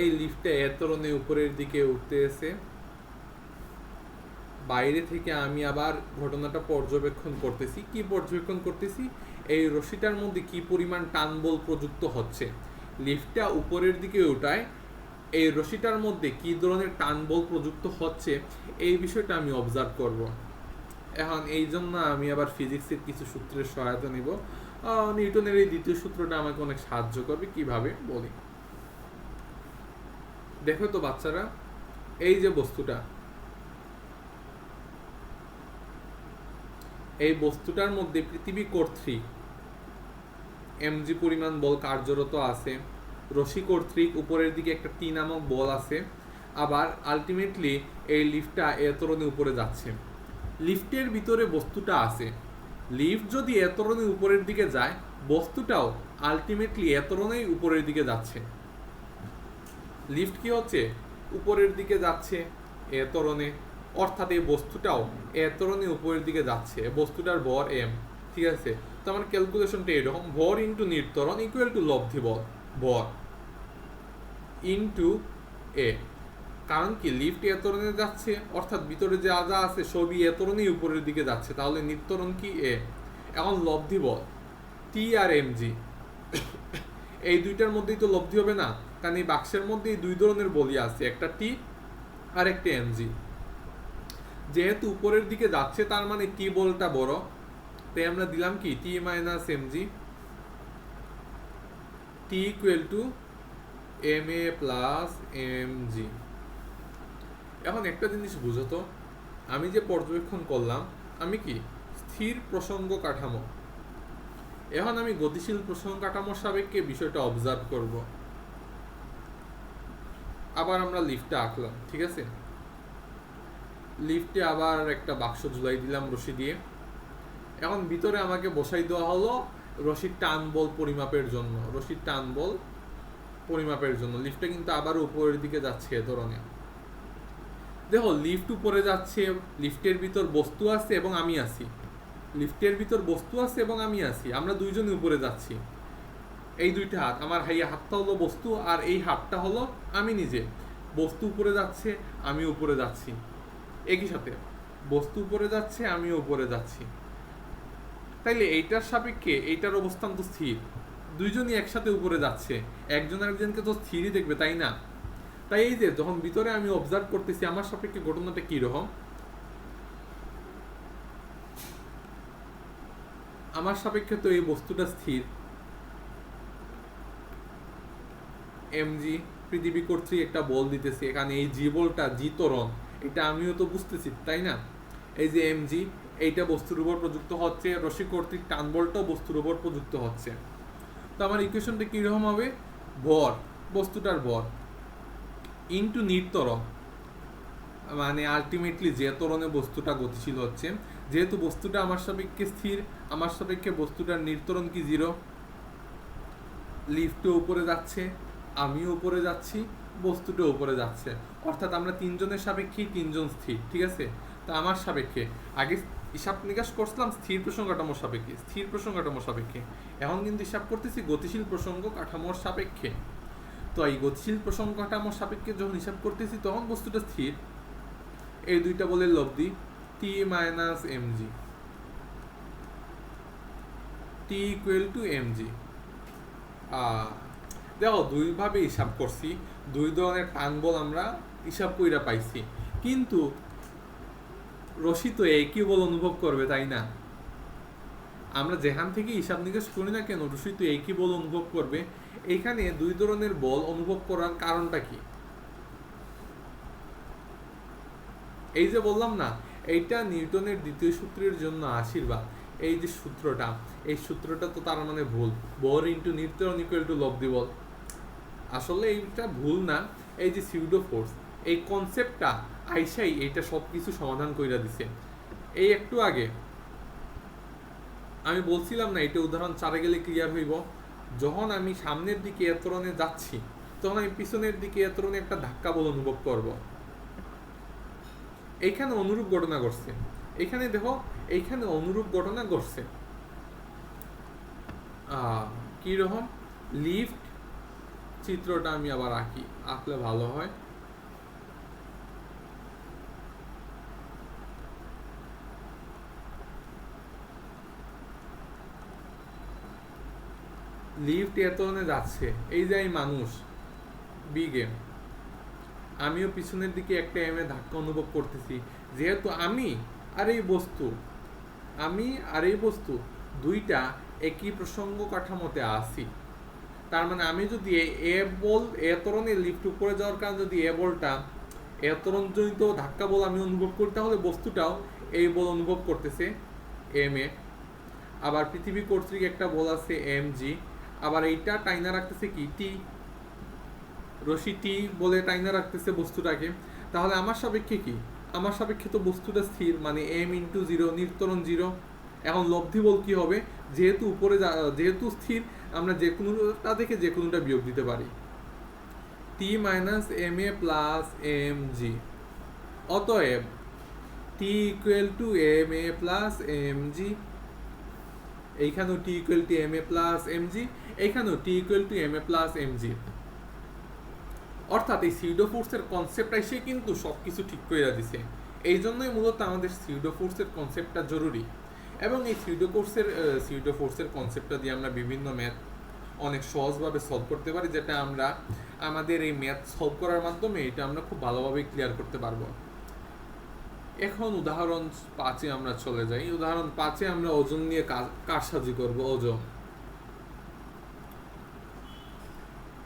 এই লিফটে এতরণে উপরের দিকে উঠতেছে। বাইরে থেকে আমি আবার ঘটনাটা পর্যবেক্ষণ করতেছি। কি পর্যবেক্ষণ করতেছি? এই রশিটার মধ্যে কি পরিমাণ টান বল প্রযুক্ত হচ্ছে। লিফটটা উপরের দিকে ওঠায়, এই রশিটার মধ্যে কি ধরনের টান বল প্রযুক্ত হচ্ছে, এই বিষয়টা আমি অবজার্ভ করব। এখন এই জন্য আমি আবার ফিজিক্সের কিছু সূত্রের সহায়তা নিব। নিউটনের এই দ্বিতীয় সূত্রটা আমাকে অনেক সাহায্য করবে। কিভাবে বলি, দেখো তো বাচ্চারা, এই যে বস্তুটা, এই বস্তুটার মধ্যে পৃথিবী কর্তৃক এমজি পরিমাণ বল কার্যরত আছে। রশি কর্তৃক উপরের দিকে একটা টি নামক বল আছে। আবার আলটিমেটলি এই লিফটটা এতরণে উপরে যাচ্ছে। লিফটের ভিতরে বস্তুটা আছে। লিফট যদি এতরণে উপরের দিকে যায়, বস্তুটাও আলটিমেটলি এতরণেই উপরের দিকে যাচ্ছে। লিফট কি হচ্ছে? উপরের দিকে যাচ্ছে এতরণে, অর্থাৎ এই বস্তুটাও এতরণে উপরের দিকে যাচ্ছে। বস্তুটার ভর এম, ঠিক আছে? তো আমার ক্যালকুলেশনটা এরকম, ভর ইন্টু নির্তরণ ইকুয়াল টু লব্ধি বল, ভর ইন্টু এ। কারণ কি, লিফট এতরণে যাচ্ছে, অর্থাৎ ভিতরে যা যা আছে সবই এতরণেই উপরের দিকে যাচ্ছে, তাহলে নির্তরণ কি এ। এখন লব্ধি বল টি আর এম জি, এই দুইটার মধ্যেই তো লব্ধি হবে না, কারণ এই বাক্সের মধ্যে দুই ধরনের বলই আছে, একটা টি আর একটা এম জি। যেহেতু উপরের দিকে যাচ্ছে তার মানে টি বলটা বড়, তাই আমরা দিলাম কি T minus M G, T equal to M A plus M G. এখন একটা জিনিস বুঝো তো, আমি যে পর্যবেক্ষণ করলাম, আমি কি স্থির প্রসঙ্গ কাঠামো, এখন আমি গতিশীল প্রসঙ্গ কাঠামোর সাপেক্ষে বিষয়টা অবজার্ভ করব। আবার আমরা লিফটে আঁকলাম, ঠিক আছে? লিফটে আবার একটা বাক্স ঝুলাই দিলাম রশি দিয়ে। এখন ভিতরে আমাকে বসাই দেওয়া হলো রশির টান বল পরিমাপের জন্য। রশির টান বল পরিমাপের জন্য লিফটটা কিন্তু আবার উপরের দিকে যাচ্ছে এ ধরনের। দেখো, লিফট উপরে যাচ্ছে, লিফটের ভিতর বস্তু আছে এবং আমি আছি। লিফটের ভিতর বস্তু আছে এবং আমি আছি, আমরা দুইজনই উপরে যাচ্ছি। এই দুইটা হাত, আমার হাতটা হলো বস্তু আর এই হাতটা হলো আমি নিজে। বস্তু উপরে যাচ্ছে, আমি উপরে যাচ্ছি, একই সাথে বস্তু উপরে যাচ্ছে, আমিও উপরে যাচ্ছি। তাইলে এইটার সাপেক্ষে এইটার অবস্থান তো স্থির, দুইজনই একসাথে উপরে যাচ্ছে, একজন আরেকজনকে তো স্থিরই দেখবে, তাই না? তাই এই যে যখন ভিতরে আমি অবজার্ভ করতেছি আমার সাপেক্ষে ঘটনাটা কিরকম, আমার সাপেক্ষে তো এই বস্তুটা স্থির, এমজি পৃথিবী কর্তৃক একটা বল দিতেছি, এখানে এই জি বলটা জি ত্বরণ, এটা আমিও তো বুঝতেছি, তাই না? এই যে এমজি, এইটা বস্তুর উপর প্রযুক্ত হচ্ছে, রশ্মি কর্তৃক টান বলটাও বস্তুর উপর প্রযুক্ত হচ্ছে। তো আমার ইকুয়েশনটা কিরকম হবে? ভর, বস্তুটার ভর ইন্টু নির্তরণ, মানে আলটিমেটলি যে ত্বরণে বস্তুটা গতিশীল হচ্ছে, যেহেতু বস্তুটা আমার সাপেক্ষে স্থির, আমার সাপেক্ষে বস্তুটার নির্তরণ কি 0, লিফটও উপরে যাচ্ছে, আমিও উপরে যাচ্ছি, বস্তুটা উপরে যাচ্ছে, অর্থাৎ আমরা তিনজনের সাপেক্ষেই তিনজন স্থির, ঠিক আছে? তো আমার সাপেক্ষে আগে হিসাব নিকাশ করছিলাম স্থির প্রসঙ্গ কাঠামোর সাপেক্ষে, স্থির প্রসঙ্গ কাঠামোর সাপেক্ষে, এখন কিন্তু হিসাব করতেছি গতিশীল প্রসঙ্গ কাঠামোর সাপেক্ষে। তো এই গতিশীল প্রসঙ্গ কাঠামোর সাপেক্ষে যখন হিসাব করতেছি তখন বস্তুটা স্থির। এই দুইটা বলে লব্ধি T minus MG, T equal to MG. দেখো দুইভাবে হিসাব করছি, দুই ধরনের টান বল আমরা হিসাব কইরা পাইছি, কিন্তু রশি তো একই বল অনুভব করবে, তাই না? আমরা যেখান থেকে হিসাব নিকাশ করি না কেন রশি তো একই বল অনুভব করবে। এখানে দুই ধরনের বল অনুভব করার কারণটা কি? এই যে বললাম না, এইটা নিউটনের দ্বিতীয় সূত্রের জন্য আশীর্বাদ, এই যে সূত্রটা, এই সূত্রটা তো তার মানে ভুল, ভর ইন্টু নিউটন ইকুয়াল টু লব্ধি বল। আসলে এইটা ভুল না, এই যে সিউডো ফোর্স, এই কনসেপ্টটা আইসাই এইটা সব কিছু সমাধান কইরা দিছে। এই একটু আগে আমি বলছিলাম না, এটা উদাহরণ 4 গেলে ক্লিয়ার হইব, যখন আমি সামনের দিকে এতরণে যাচ্ছি তখন আমি পিছনের দিকে এতরণে একটা ধাক্কা বল অনুভব করব। এইখানে অনুরূপ ঘটনা ঘটছে, এইখানে দেখো এইখানে অনুরূপ ঘটনা ঘটছে। কি রকম? লিফট, চিত্রটা আমি আবার আঁকি, আঁকলে ভালো হয়। লিফট এতনে যাচ্ছে, এই যে এই মানুষ বিগ এম, আমিও পিছনের দিকে একটা এম এ ধাক্কা অনুভব করতেছি, যেহেতু আমি আর এই বস্তু, আমি আর এই বস্তু দুইটা একই প্রসঙ্গ কাঠামোতে আসি, তার মানে আমি যদি এ বল এ ত্বরণে লিফট উপরে যাওয়ার কারণে যদি এ বলটা এ ত্বরণজনিত ধাক্কা বল আমি অনুভব করি, তাহলে বস্তুটাও এই বল অনুভব করতেছে এম এ। আবার পৃথিবী কর্তৃক একটা বল আছে এম জি, আবার এইটা টাইনা রাখতেছে কি টি, রশি টি বলে টাইনা রাখতেছে বস্তুটাকে। তাহলে আমার সাপেক্ষে কি? আমার সাপেক্ষে তো বস্তুটা স্থির, মানে এম ইন্টু 0, নির্তরণ 0। এখন লব্ধি বল কি হবে? যেহেতু উপরে যেহেতু স্থির, আমরা যে কোনোটা থেকে যে কোনোটা বিয়োগ দিতে পারি, T minus M A plus M G. অতএব T equal to M A plus M G, এইখানেও T equal to M A plus M G, এইখানেও T equal to M A plus M G. অর্থাৎ এই সিউডো ফোর্সের কনসেপ্ট এসে কিন্তু সব কিছু ঠিক করে দিছে। এই জন্যই মূলত আমাদের সিউডো ফোর্সের কনসেপ্টটা জরুরি, এবং এই সিউডো ফোর্সের কনসেপ্টটা দিয়ে আমরা বিভিন্ন ম্যাথ অনেক সহজভাবে সলভ করতে পারি, যেটা আমরা আমাদের এই ম্যাথ সলভ করার মাধ্যমে এটা আমরা খুব ভালোভাবে ক্লিয়ার করতে পারবো। এখন উদাহরণ 5-এ আমরা চলে যাই। উদাহরণ 5-এ আমরা ওজন নিয়ে কারসাজি করব। ওজন,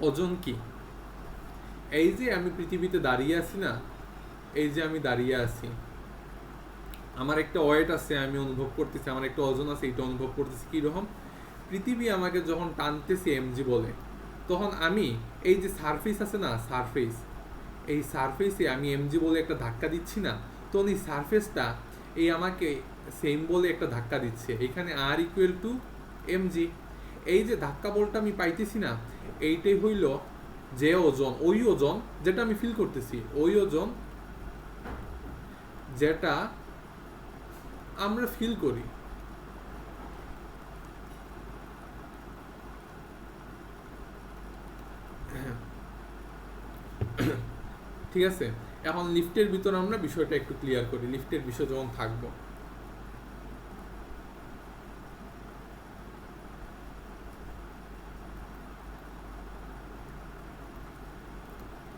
ওজন কি? এই যে আমি পৃথিবীতে দাঁড়িয়ে আছি না, এই যে আমি দাঁড়িয়ে আছি, আমার একটা ওয়েট আছে, আমি অনুভব করতেছি, আমার একটা ওজন আছে, এটা অনুভব করতেছি। কীরকম? পৃথিবী আমাকে যখন টানতেছে এমজি বলে, তখন আমি এই যে সারফেস আছে না, সারফেস, এই সারফেসে আমি এমজি বলে একটা ধাক্কা দিচ্ছি না, তখন এই সারফেসটা এই আমাকে সেম বলে একটা ধাক্কা দিচ্ছে, এখানে আর ইকুয়াল টু এমজি। এই যে ধাক্কা বলটা আমি পাইতেছি না, এইটাই হইল যে ওজন, ওই ওজন যেটা আমি ফিল করতেছি, ওই ওজন যেটা আমরা ফিল করি। ঠিক আছে, এখন লিফটের ভিতর আমরা বিষয়টা একটু ক্লিয়ার করি, লিফটের বিষয় যখন থাকবো।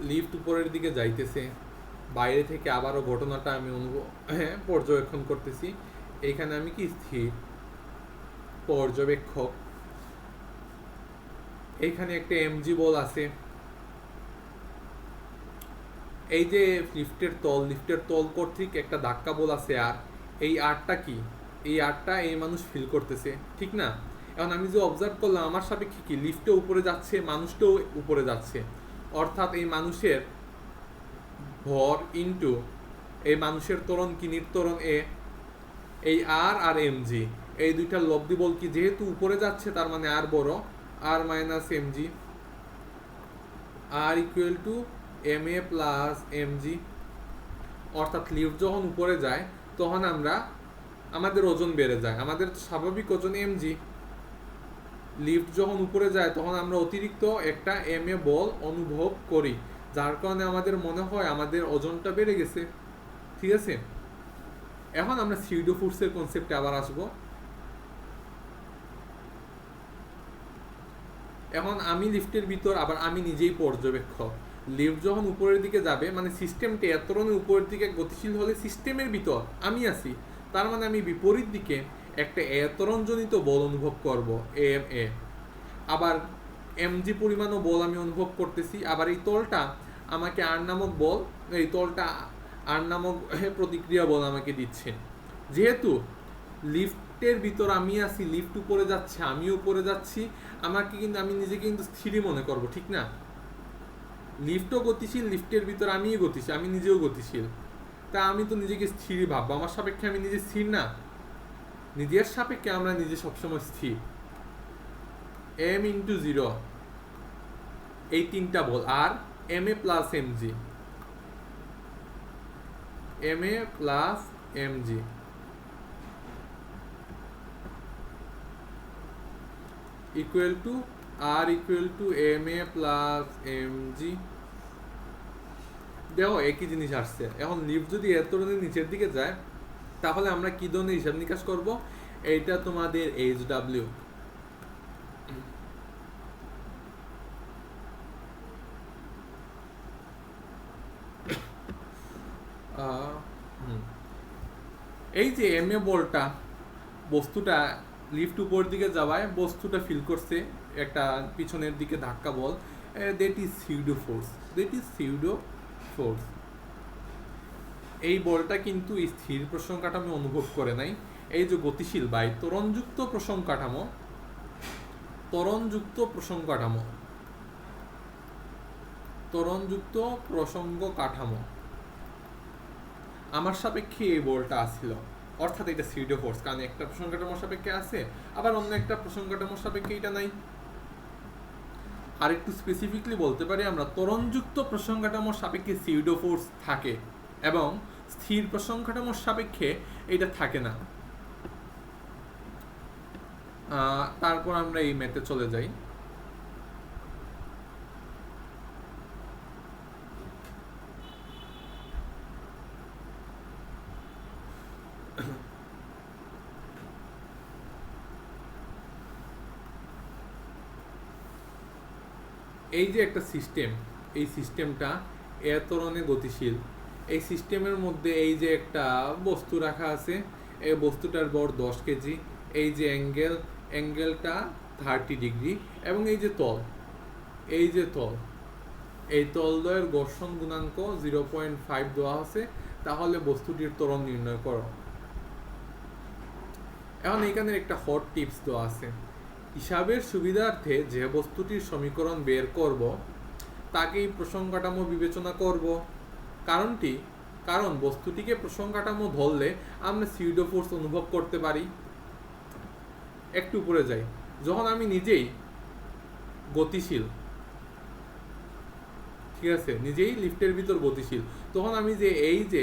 লিফট উপরের দিকে যাইতেছে, বাইরে থেকে আবারও ঘটনাটা আমি পর্যবেক্ষণ করতেছি। এইখানে আমি কি স্থির পর্যবেক্ষক, এইখানে একটা এমজি বল আছে। এই যে লিফটের তল কর্তৃক একটা ধাক্কা বল আছে, আর এই আরটা কি, এই আরটা এই মানুষ ফিল করতেছে, ঠিক না? এখন আমি যে অবজার্ভ করলাম আমার সাপেক্ষে কি লিফটও উপরে যাচ্ছে, মানুষটাও উপরে যাচ্ছে, অর্থাৎ এই মানুষের ভর ইন্টু এই মানুষের ত্বরণ কি নির্ত্বরণ এ, এই আর আর এমজি এই দুইটার লব্ধি বল কি, যেহেতু উপরে যাচ্ছে তার মানে আর বড়, R minus MG, R equal to M A plus MG. অর্থাৎ লিফট যখন উপরে যায় তখন আমাদের ওজন বেড়ে যায়, আমাদের স্বাভাবিক ওজন এমজি। লিফট যখন উপরে যায় তখন আমরা অতিরিক্ত একটা এম এ বল অনুভব করি, যার কারণে আমাদের মনে হয় আমাদের ওজনটা বেড়ে গেছে, ঠিক আছে? এখন আমরা সিউডো ফোর্সের কনসেপ্টে আবার আসব। এখন আমি লিফটের ভিতর, আবার আমি নিজেই পর্যবেক্ষক। লিফট যখন উপরের দিকে যাবে মানে সিস্টেমটি এত ধরনের উপরের দিকে গতিশীল হলে সিস্টেমের ভিতর আমি আছি, তার মানে আমি বিপরীত দিকে একটা এতরণজনিত বল অনুভব করব এম এ, আবার এমজি পরিমাণও বল আমি অনুভব করতেছি। আবার এই তলটা আমাকে আর নামক বল, এই তলটা আর নামক প্রতিক্রিয়া বল আমাকে দিচ্ছে। যেহেতু লিফটের ভিতর আমি আছি, লিফট উপরে যাচ্ছে, আমিও উপরে যাচ্ছি, আমি নিজেকে কিন্তু স্থিরই মনে করব, ঠিক না? লিফটও গতিশীল, লিফটের ভিতর আমিই গতিশীল, আমি নিজেও গতিশীল, তা আমি তো নিজেকে স্থিরই ভাববো। আমার সাপেক্ষে আমি নিজে স্থির না? নিজের সাপেক্ষে আমরা নিজে সবসময় স্থির। এম ইন্টু জিরো, এই তিনটা বল, R M A plus MG, M A plus MG equal to R equal to M A plus MG. দেখো একই জিনিস আসছে। এখন লিফট যদি এত ধরনের নিচের দিকে যায় তাহলে আমরা কি ধরনের হিসাব নিকাশ করব? এইটা তোমাদের এইচ ডাব্লিউ, এই যে এম এ বলটা, বস্তুটা লিফট উপরের দিকে যাওয়ায় বস্তুটা ফিল করছে একটা পিছনের দিকে ধাক্কা বল, দ্যাট ইজ সিউডো ফোর্স। এই বলটা কিন্তু স্থির প্রসঙ্গ কাঠামো অনুভব করে নাই। এই যে গতিশীল বা ত্বরণযুক্ত প্রসঙ্গ কাঠামো, ত্বরণযুক্ত প্রসঙ্গ কাঠামো আমার সাপেক্ষে এই বলটা আসছিল, অর্থাৎ এটা সিউডো ফোর্স, কারণ একটা প্রসঙ্গ কাঠামোর সাপেক্ষে আছে, আবার অন্য একটা প্রসঙ্গ কাঠামোর সাপেক্ষে এটা নাই। আর একটু স্পেসিফিকলি বলতে পারি আমরা, ত্বরণযুক্ত প্রসঙ্গ কাঠামোর সাপেক্ষে সিউডো ফোর্স থাকে এবং স্থির প্রসঙ্গ কাঠামোর সাপেক্ষে এটা থাকে না। তারপর আমরা এই ম্যাথে চলে যাই। এই যে একটা সিস্টেম, এই সিস্টেমটা এত ধরনের গতিশীল, এই সিস্টেমের মধ্যে এই যে একটা বস্তু রাখা আছে, এই বস্তুটার বর 10 কেজি, এই যে অ্যাঙ্গেলটা 30 ডিগ্রি, এবং এই যে তল, এই তলদ্বয়ের ঘর্ষণ গুণাঙ্ক 0.5 দেওয়া আছে, তাহলে বস্তুটির ত্বরণ নির্ণয় করো। এখন এখানে একটা হট টিপস দেওয়া আছে। হিসাবের সুবিধার্থে যে বস্তুটির সমীকরণ বের করব তাকেই প্রসঙ্গ কাঠামো বিবেচনা করব। কারণ বস্তুটিকে প্রসঙ্গ কাঠামো ধরলে আমরা সিউডো ফোর্স অনুভব করতে পারি। একটু উপরে যাই, যখন আমি নিজেই গতিশীল, ঠিক আছে, নিজেই লিফটের ভিতর গতিশীল, তখন আমি যে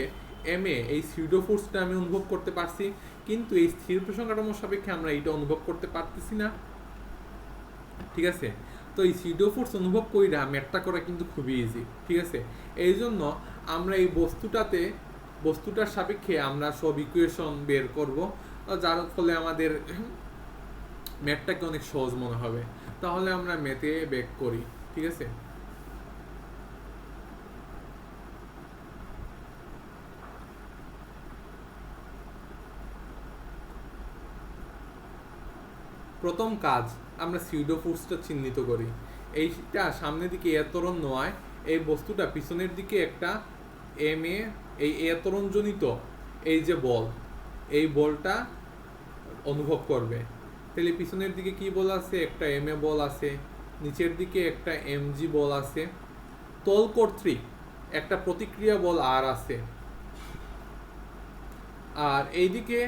এম এ এই সিউডো ফোর্সটা আমি অনুভব করতে পারছি, কিন্তু এই স্থির প্রসঙ্গ কাঠামোর সাপেক্ষে আমরা এইটা অনুভব করতে পারতেছি না, ঠিক আছে? তো এই সিউডো ফোর্স অনুভব কইরা ম্যাথটা করা কিন্তু খুবই ইজি, ঠিক আছে? এই জন্য আমরা এই বস্তুটার সাপেক্ষে আমরা সব ইকুয়েশন বের করব, যার ফলে আমাদের ম্যাথটাকে অনেক সহজ মনে হবে। তাহলে আমরা ম্যাথে ব্যাক করি, ঠিক আছে? প্রথম কাজ, আমরা সিউডো ফোর্সটা চিহ্নিত করি। এইটা সামনের দিকে এ ত্বরণ নয়, এই বস্তুটা পিছনের দিকে একটা এম এ, এই এ ত্বরণজনিত এই যে বল, এই বলটা অনুভব করবে। তাহলে পিছনের দিকে কি বল আছে? একটা এম এ বল আছে, নিচের দিকে একটা এম জি বল আছে, তল কর্তৃক একটা প্রতিক্রিয়া বল আর আছে, আর এইদিকে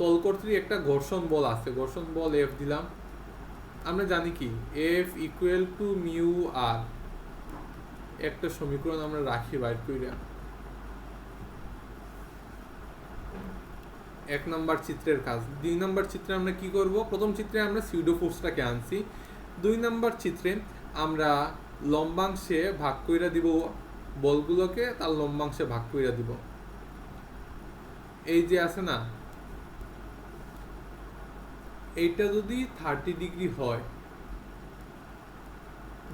তল কর্তৃক একটা ঘর্ষণ বল আছে, ঘর্ষণ বল এফ দিলাম। আমরা জানি কি এফ ইকুয়াল টু মিউ আর। একটা সমীকরণ আমরা রাখি বাইর কইরা। এক নম্বর চিত্রের কাজ। 2 নম্বর চিত্রে আমরা কি করব? প্রথম চিত্রে আমরা সিউডো ফোর্সটাকে আনছি। 2 নম্বর চিত্রে আমরা লম্বাংশে ভাগ কইরা দিব বলগুলোকে, তার লম্বাংশে ভাগ কইরা দিব। এই যে আছে না, এইটা যদি 30 ডিগ্রি হয়,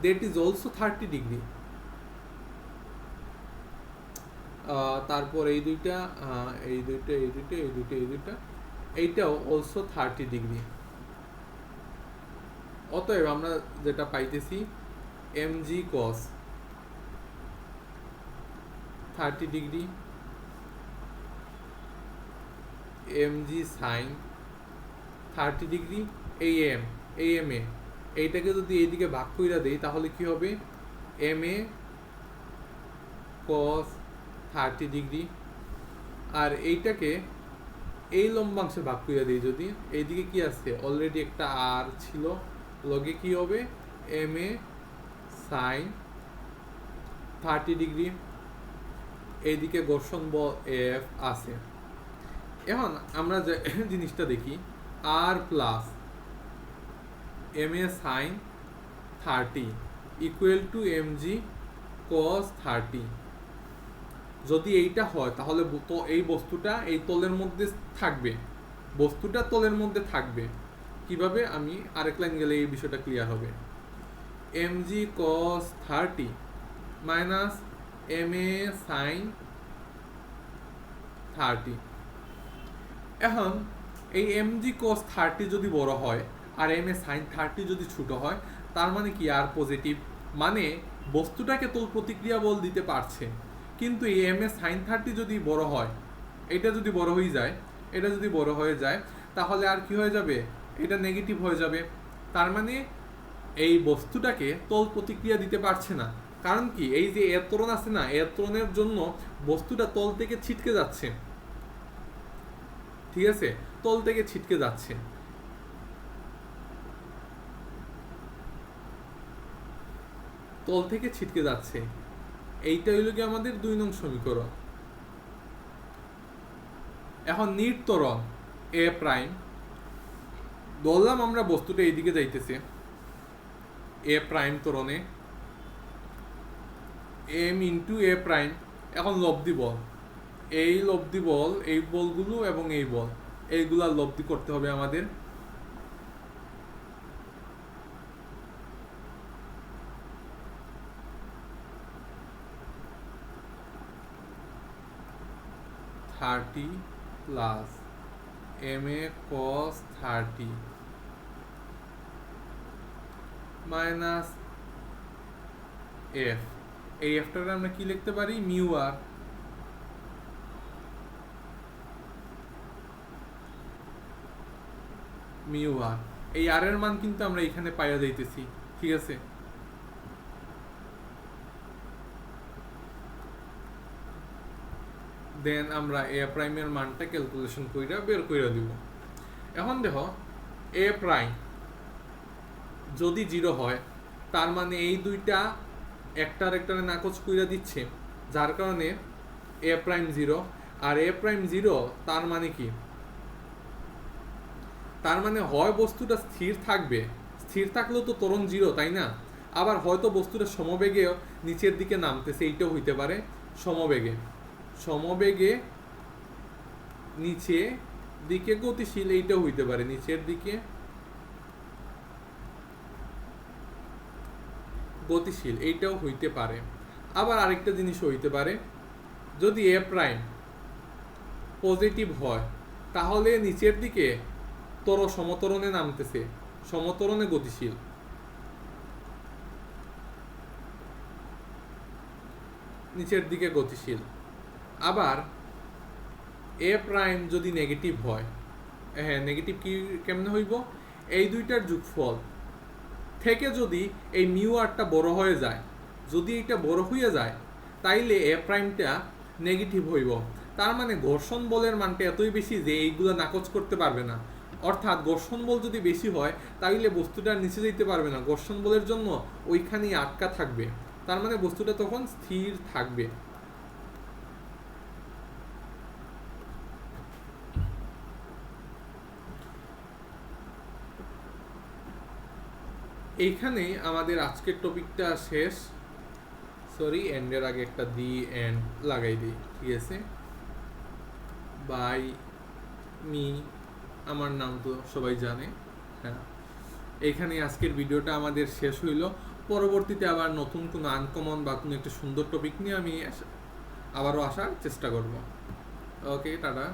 দ্যাট ইজ অলসো 30 ডিগ্রি। তারপর এই দুইটা, এইটাও অলসো 30 ডিগ্রি। অতএব আমরা যেটা পাইতেছি এম জি cos 30 degree, m g sine 30 degree, এই এম এ এইটাকে যদি এইদিকে ভাগ কইরা দেই তাহলে কি হবে? M A cos 30 degree. আর এইটাকে এই লম্বাংশে ভাগ কইরা দিই যদি, এইদিকে কি আছে? অলরেডি একটা আর ছিল, লগে কি হবে? M A sine 30 degree. এইদিকে ঘর্ষণ বল এফ আছে। এখন আমরা যে জিনিসটা দেখি, R plus M A sine 30 equal to M G cos 30। যদি এইটা হয় তাহলে এই বস্তুটা এই তলের মধ্যে থাকবে, বস্তুটা তলের মধ্যে থাকবে। কিভাবে? আমি আরেক লাইন গেলে এই বিষয়টা ক্লিয়ার হবে। M G cos 30 minus M A sine 30। এখন এই এম জি কস 30 যদি বড় হয় আর এম এ সাইন 30 যদি ছোট হয়, তার মানে কি? আর পজিটিভ, মানে বস্তুটাকে তোল প্রতিক্রিয়া বল দিতে পারছে। কিন্তু এই এম এ সাইন 30 যদি বড় হয়, এটা যদি বড় হয়ে যায়, এটা যদি বড় হয়ে যায়, তাহলে আর কি হয়ে যাবে? এটা নেগেটিভ হয়ে যাবে। তার মানে এই বস্তুটাকে তল প্রতিক্রিয়া দিতে পারছে না। কারণ কি? এই যে এর ত্বরণ আছে না, এর ত্বরণের জন্য বস্তুটা তল থেকে ছিটকে যাচ্ছে, ঠিক আছে? তল থেকে ছিটকে যাচ্ছে। তল থেকে ছিটকে যাচ্ছে। এইটা হইল কি আমাদের 2 নং সমীকরণ। এখন নিট ত্বরণ এ প্রাইম ধরলাম, আমরা বস্তুটা এইদিকে যাইতেছে এ প্রাইম ত্বরণে, এম ইন্টু এ প্রাইম। এখন লব্ধি বল, এই লব্ধি বল, এই বলগুলো এবং এই বল, এইগুলা লব্ধি করতে হবে আমাদের। থার্টি প্লাস এম এ কস 30 মাইনাস এফ। এই এফটাকে আমরা কি লিখতে পারি? মিউ আর। মিউ আর, এই আর এর মান কিন্তু আমরা এখানে পাইয়া যাইতেছি, ঠিক আছে? দেন আমরা এ প্রাইমের মানটা ক্যালকুলেশন কইরা বের কইরা দিব। এখন দেখো এ প্রাইম যদি 0 হয়, তার মানে এই দুইটা একটার একটারে নাকচ কইরা দিচ্ছে, যার কারণে এ প্রাইম 0। আর এ প্রাইম 0 তার মানে কি? তার মানে হয় বস্তুটা স্থির থাকবে, স্থির থাকলেও তো ত্বরণ 0, তাই না? আবার হয়তো বস্তুটা সমবেগে নিচের দিকে নামতেছে, এইটাও হইতে পারে। সমবেগে সমবেগে নিচে দিকে গতিশীল, এইটাও হইতে পারে, নিচের দিকে গতিশীল, এইটাও হইতে পারে। আবার আরেকটা জিনিস হইতে পারে, যদি এ প্রাইম পজিটিভ হয় তাহলে নিচের দিকে সমতরণে নামতেছে, সমতরণে গতিশীল। নিচের দিকে গতিশীল। আবার এ প্রাইম যদি নেগেটিভ হয়, হ্যাঁ নেগেটিভ কি কেমনে হইব, এই দুইটার যোগফল থেকে যদি এই মিউ আরটা বড় হয়ে যায়, যদি এটা বড় হয়ে যায় তাইলে এ প্রাইমটা নেগেটিভ হইব। তার মানে ঘর্ষণ বলের মানটা এতই বেশি যে এইগুলো নাকচ করতে পারবে না। অর্থাৎ ঘর্ষণ বল যদি বেশি হয় তাইলে বস্তুটা নিচে যেতে পারবে না, ঘর্ষণ বলের জন্য ওইখানেই আটকা থাকবে। তার মানে বস্তুটা তখন স্থির থাকবে। এইখানে আমাদের আজকের টপিকটা শেষ। সরি, এন্ডের আগে একটা দি এন্ড লাগাই দিই, ঠিক আছে। বাই মি, আমার নাম তো সবাই জানে। হ্যাঁ, এইখানে আজকের ভিডিওটা আমাদের শেষ হইল। পরবর্তীতে আবার নতুন কোনো আনকমন বা কোনো একটা সুন্দর টপিক নিয়ে আমি আবারও আসার চেষ্টা করব। ওকে, টাটা।